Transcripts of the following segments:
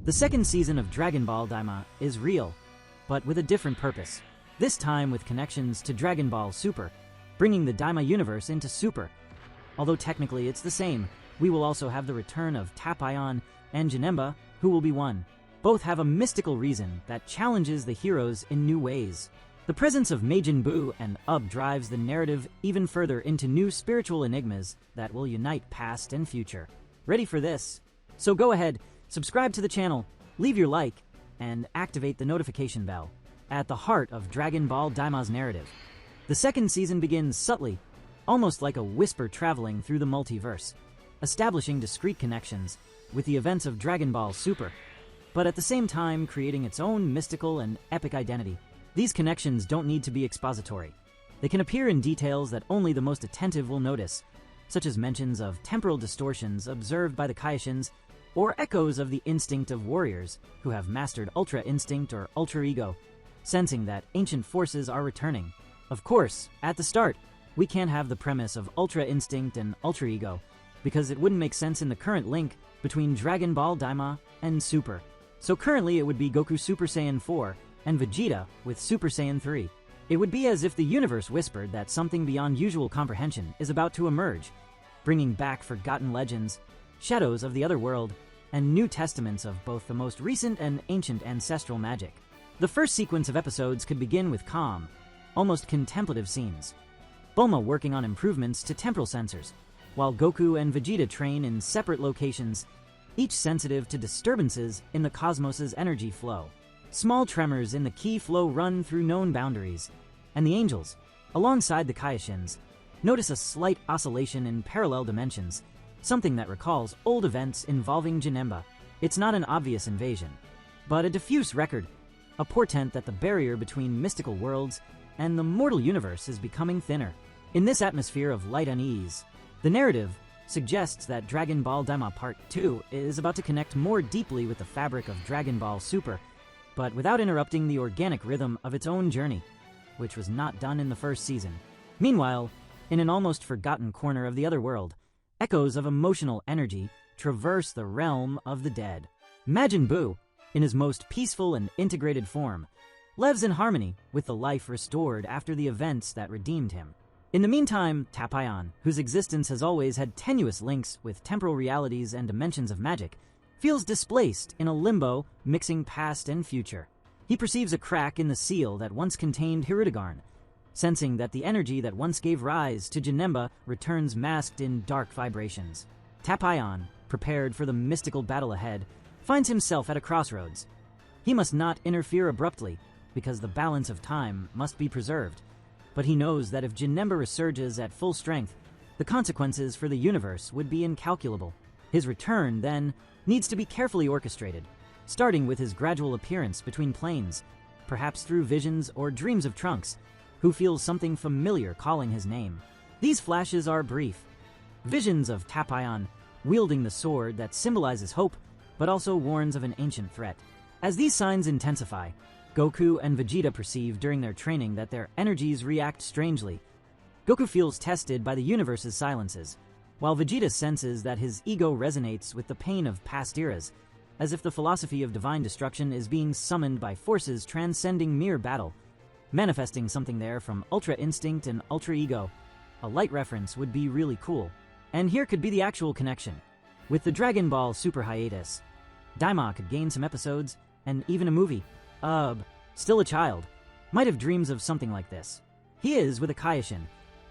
The second season of Dragon Ball Daima is real, but with a different purpose. This time with connections to Dragon Ball Super, bringing the Daima universe into Super. Although technically it's the same, we will also have the return of Tapion and Janemba, who will be one. Both have a mystical reason that challenges the heroes in new ways. The presence of Majin Buu and Ub drives the narrative even further into new spiritual enigmas that will unite past and future. Ready for this? So go ahead, subscribe to the channel, leave your like, and activate the notification bell. At the heart of Dragon Ball Daima's narrative, the second season begins subtly, almost like a whisper traveling through the multiverse, establishing discrete connections with the events of Dragon Ball Super, but at the same time creating its own mystical and epic identity. These connections don't need to be expository. They can appear in details that only the most attentive will notice, such as mentions of temporal distortions observed by the Kaioshins, or echoes of the instinct of warriors who have mastered Ultra Instinct or Ultra Ego, sensing that ancient forces are returning. Of course, at the start, we can't have the premise of Ultra Instinct and Ultra Ego, because it wouldn't make sense in the current link between Dragon Ball Daima and Super. So currently it would be Goku Super Saiyan 4 and Vegeta with Super Saiyan 3. It would be as if the universe whispered that something beyond usual comprehension is about to emerge, bringing back forgotten legends, shadows of the other world, and new testaments of both the most recent and ancient ancestral magic. The first sequence of episodes could begin with calm, almost contemplative scenes. Bulma working on improvements to temporal sensors, while Goku and Vegeta train in separate locations, each sensitive to disturbances in the cosmos's energy flow. Small tremors in the ki flow run through known boundaries, and the angels, alongside the Kaioshins, notice a slight oscillation in parallel dimensions, something that recalls old events involving Janemba. It's not an obvious invasion, but a diffuse record, a portent that the barrier between mystical worlds and the mortal universe is becoming thinner. In this atmosphere of light unease, the narrative suggests that Dragon Ball Daima Part 2 is about to connect more deeply with the fabric of Dragon Ball Super, but without interrupting the organic rhythm of its own journey, which was not done in the first season. Meanwhile, in an almost forgotten corner of the other world, echoes of emotional energy traverse the realm of the dead. Majin Buu, in his most peaceful and integrated form, lives in harmony with the life restored after the events that redeemed him. In the meantime, Tapion, whose existence has always had tenuous links with temporal realities and dimensions of magic, feels displaced in a limbo mixing past and future. He perceives a crack in the seal that once contained Hirudegarn, sensing that the energy that once gave rise to Janemba returns masked in dark vibrations. Tapion, prepared for the mystical battle ahead, finds himself at a crossroads. He must not interfere abruptly, because the balance of time must be preserved. But he knows that if Janemba resurges at full strength, the consequences for the universe would be incalculable. His return, then, needs to be carefully orchestrated, starting with his gradual appearance between planes, perhaps through visions or dreams of Trunks, who feels something familiar calling his name. These flashes are brief. Visions of Tapion wielding the sword that symbolizes hope, but also warns of an ancient threat. As these signs intensify, Goku and Vegeta perceive during their training that their energies react strangely. Goku feels tested by the universe's silences, while Vegeta senses that his ego resonates with the pain of past eras, as if the philosophy of divine destruction is being summoned by forces transcending mere battle, manifesting something there from Ultra Instinct and Ultra Ego. A light reference would be really cool. And here could be the actual connection. With the Dragon Ball Super hiatus, Daima could gain some episodes, and even a movie. Still a child, might have dreams of something like this. He is with a Kaioshin,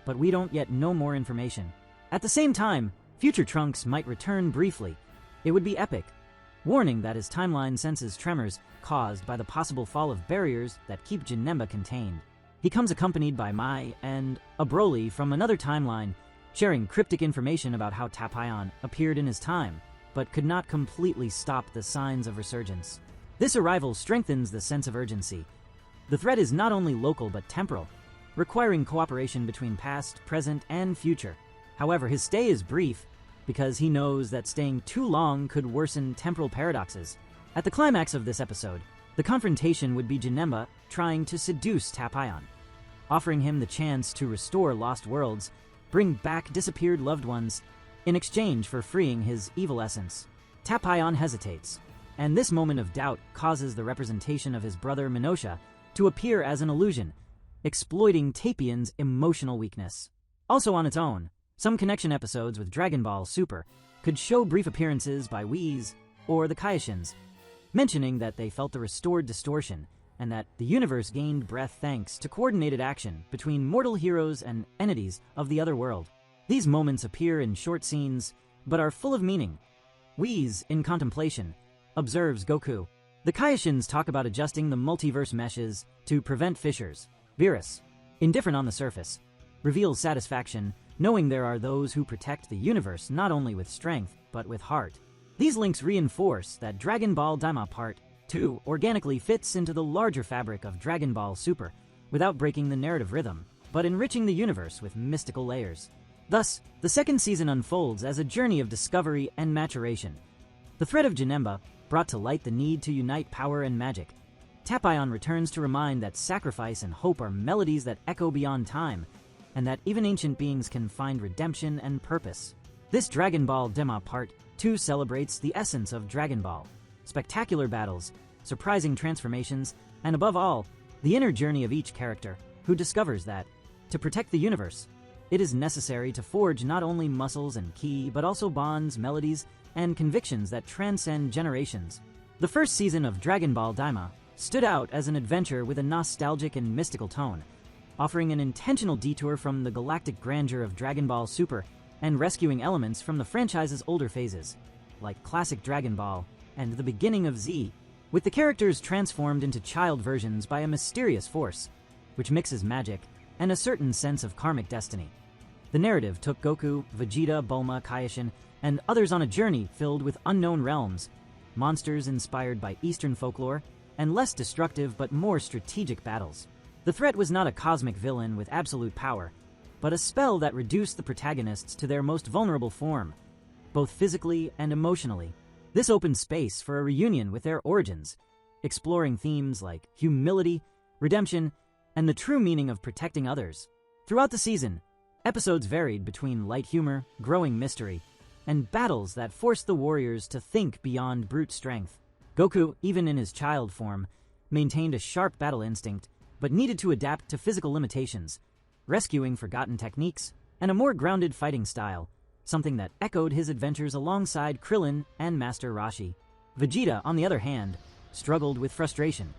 but we don't yet know more information. At the same time, future Trunks might return briefly. It would be epic, warning that his timeline senses tremors caused by the possible fall of barriers that keep Janemba contained. He comes accompanied by Mai and a Broly from another timeline, sharing cryptic information about how Tapion appeared in his time, but could not completely stop the signs of resurgence. This arrival strengthens the sense of urgency. The threat is not only local but temporal, requiring cooperation between past, present, and future. However, his stay is brief because he knows that staying too long could worsen temporal paradoxes. At the climax of this episode, the confrontation would be Janemba trying to seduce Tapion, offering him the chance to restore lost worlds, bring back disappeared loved ones, in exchange for freeing his evil essence. Tapion hesitates, and this moment of doubt causes the representation of his brother Minosha to appear as an illusion, exploiting Tapian's emotional weakness. Also on its own, some connection episodes with Dragon Ball Super could show brief appearances by Whis or the Kaioshins, mentioning that they felt the restored distortion and that the universe gained breath thanks to coordinated action between mortal heroes and entities of the other world. These moments appear in short scenes, but are full of meaning. Whis, in contemplation, observes Goku. The Kaioshins talk about adjusting the multiverse meshes to prevent fissures. Beerus, indifferent on the surface, reveals satisfaction knowing there are those who protect the universe not only with strength, but with heart. These links reinforce that Dragon Ball Daima Part 2 organically fits into the larger fabric of Dragon Ball Super without breaking the narrative rhythm, but enriching the universe with mystical layers. Thus, the second season unfolds as a journey of discovery and maturation. The thread of Janemba brought to light the need to unite power and magic. Tapion returns to remind that sacrifice and hope are melodies that echo beyond time, and that even ancient beings can find redemption and purpose. This Dragon Ball Daima Part 2 celebrates the essence of Dragon Ball: spectacular battles, surprising transformations, and above all, the inner journey of each character, who discovers that, to protect the universe, it is necessary to forge not only muscles and ki, but also bonds, melodies, and convictions that transcend generations. The first season of Dragon Ball Daima stood out as an adventure with a nostalgic and mystical tone, offering an intentional detour from the galactic grandeur of Dragon Ball Super and rescuing elements from the franchise's older phases, like classic Dragon Ball and the beginning of Z, with the characters transformed into child versions by a mysterious force, which mixes magic and a certain sense of karmic destiny. The narrative took Goku, Vegeta, Bulma, Kaioshin, and others on a journey filled with unknown realms, monsters inspired by Eastern folklore, and less destructive but more strategic battles. The threat was not a cosmic villain with absolute power, but a spell that reduced the protagonists to their most vulnerable form, both physically and emotionally. This opened space for a reunion with their origins, exploring themes like humility, redemption, and the true meaning of protecting others. Throughout the season, episodes varied between light humor, growing mystery, and battles that forced the warriors to think beyond brute strength. Goku, even in his child form, maintained a sharp battle instinct, but needed to adapt to physical limitations, rescuing forgotten techniques, and a more grounded fighting style, something that echoed his adventures alongside Krillin and Master Roshi. Vegeta, on the other hand, struggled with frustration,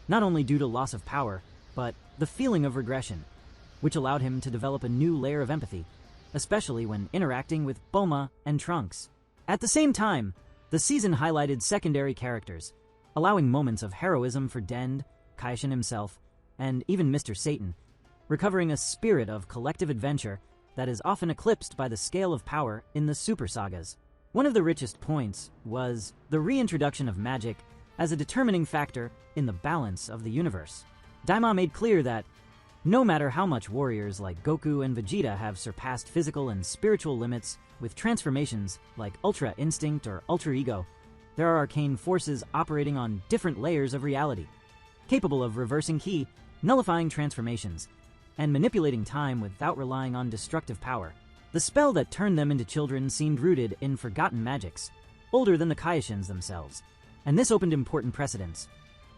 not only due to loss of power, but the feeling of regression, which allowed him to develop a new layer of empathy, especially when interacting with Bulma and Trunks. At the same time, the season highlighted secondary characters, allowing moments of heroism for Dend, Kaioshin himself, and even Mr. Satan, recovering a spirit of collective adventure that is often eclipsed by the scale of power in the Super Sagas. One of the richest points was the reintroduction of magic as a determining factor in the balance of the universe. Daima made clear that no matter how much warriors like Goku and Vegeta have surpassed physical and spiritual limits with transformations like Ultra Instinct or Ultra Ego, there are arcane forces operating on different layers of reality, capable of reversing ki, nullifying transformations, and manipulating time without relying on destructive power. The spell that turned them into children seemed rooted in forgotten magics, older than the Kaioshins themselves, and this opened important precedents.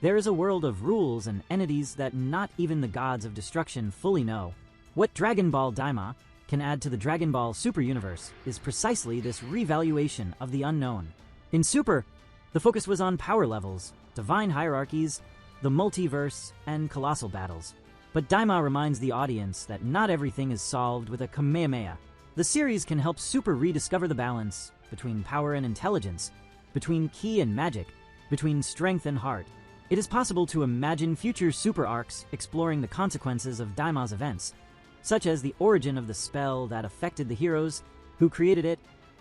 There is a world of rules and entities that not even the gods of destruction fully know. What Dragon Ball Daima can add to the Dragon Ball Super universe is precisely this revaluation of the unknown. In Super, the focus was on power levels, divine hierarchies, the multiverse, and colossal battles. But Daima reminds the audience that not everything is solved with a Kamehameha. The series can help Super rediscover the balance between power and intelligence, between ki and magic, between strength and heart. It is possible to imagine future Super arcs exploring the consequences of Daima's events, such as the origin of the spell that affected the heroes, who created it,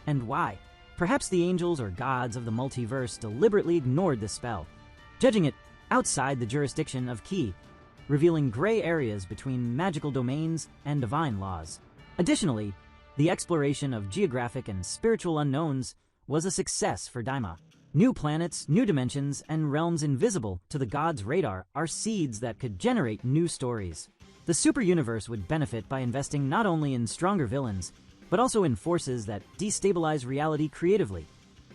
and why. Perhaps the angels or gods of the multiverse deliberately ignored the spell, judging it outside the jurisdiction of ki, revealing gray areas between magical domains and divine laws. Additionally, the exploration of geographic and spiritual unknowns was a success for Daima. New planets, new dimensions, and realms invisible to the gods' radar are seeds that could generate new stories. The Super Universe would benefit by investing not only in stronger villains, but also in forces that destabilize reality creatively,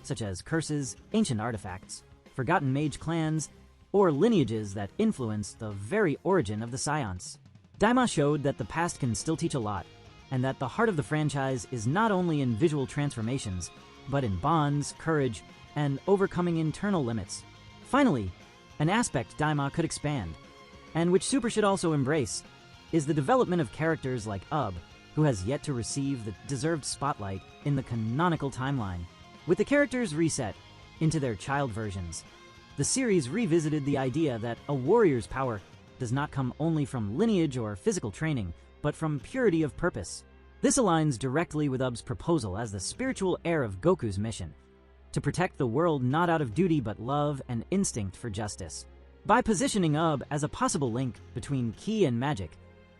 such as curses, ancient artifacts, forgotten mage clans, or lineages that influenced the very origin of the Saiyans. Daima showed that the past can still teach a lot, and that the heart of the franchise is not only in visual transformations, but in bonds, courage, and overcoming internal limits. Finally, an aspect Daima could expand, and which Super should also embrace, is the development of characters like Ub, who has yet to receive the deserved spotlight in the canonical timeline. With the characters reset into their child versions, the series revisited the idea that a warrior's power does not come only from lineage or physical training, but from purity of purpose. This aligns directly with Ub's proposal as the spiritual heir of Goku's mission, to protect the world not out of duty but love and instinct for justice. By positioning Ub as a possible link between Ki and magic,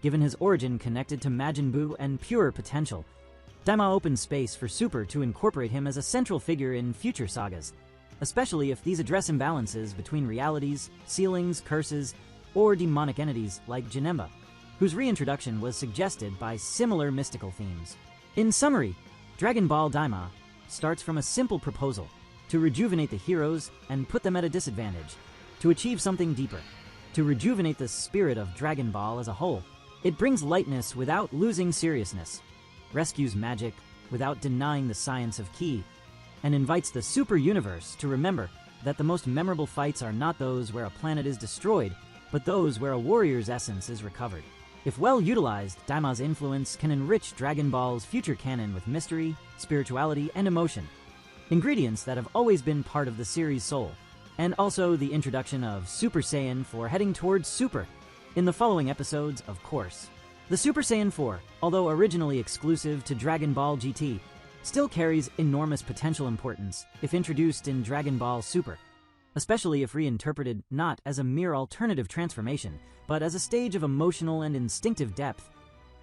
given his origin connected to Majin Buu and pure potential, Daima opened space for Super to incorporate him as a central figure in future sagas, especially if these address imbalances between realities, ceilings, curses, or demonic entities like Janemba, whose reintroduction was suggested by similar mystical themes. In summary, Dragon Ball Daima starts from a simple proposal to rejuvenate the heroes and put them at a disadvantage, to achieve something deeper, to rejuvenate the spirit of Dragon Ball as a whole. It brings lightness without losing seriousness, rescues magic without denying the science of Ki, and invites the Super Universe to remember that the most memorable fights are not those where a planet is destroyed, but those where a warrior's essence is recovered. If well utilized, Daima's influence can enrich Dragon Ball's future canon with mystery, spirituality, and emotion, ingredients that have always been part of the series' soul, and also the introduction of Super Saiyan for heading towards Super in the following episodes, of course. The Super Saiyan 4, although originally exclusive to Dragon Ball GT, still carries enormous potential importance if introduced in Dragon Ball Super, especially if reinterpreted not as a mere alternative transformation, but as a stage of emotional and instinctive depth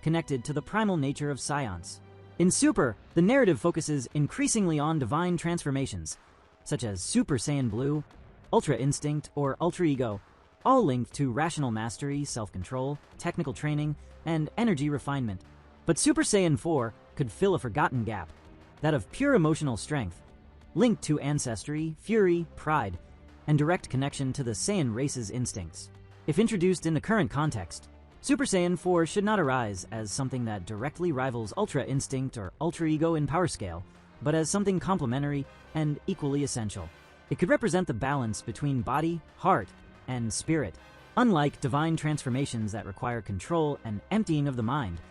connected to the primal nature of Saiyans. In Super, the narrative focuses increasingly on divine transformations, such as Super Saiyan Blue, Ultra Instinct, or Ultra Ego, all linked to rational mastery, self-control, technical training, and energy refinement. But Super Saiyan 4 could fill a forgotten gap, that of pure emotional strength, linked to ancestry, fury, pride, and direct connection to the Saiyan race's instincts. If introduced in the current context, Super Saiyan 4 should not arise as something that directly rivals Ultra Instinct or Ultra Ego in power scale, but as something complementary and equally essential. It could represent the balance between body, heart, and spirit. Unlike divine transformations that require control and emptying of the mind,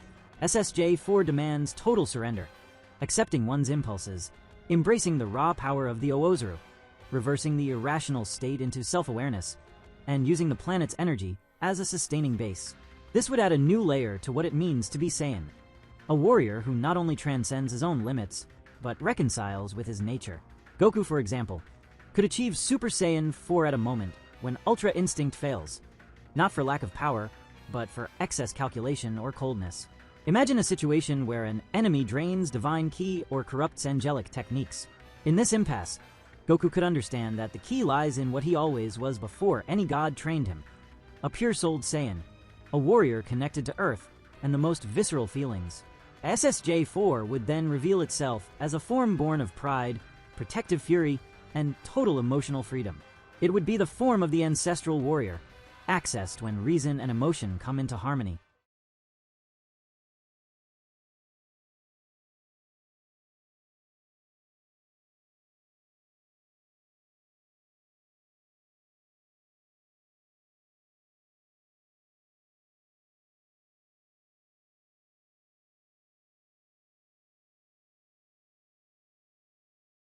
SSJ4 demands total surrender, accepting one's impulses, embracing the raw power of the Oozuru, reversing the irrational state into self-awareness, and using the planet's energy as a sustaining base. This would add a new layer to what it means to be Saiyan, a warrior who not only transcends his own limits, but reconciles with his nature. Goku, for example, could achieve Super Saiyan 4 at a moment when Ultra Instinct fails, not for lack of power, but for excess calculation or coldness. Imagine a situation where an enemy drains divine ki or corrupts angelic techniques. In this impasse, Goku could understand that the key lies in what he always was before any god trained him, a pure-souled Saiyan, a warrior connected to Earth and the most visceral feelings. SSJ4 would then reveal itself as a form born of pride, protective fury, and total emotional freedom. It would be the form of the ancestral warrior, accessed when reason and emotion come into harmony.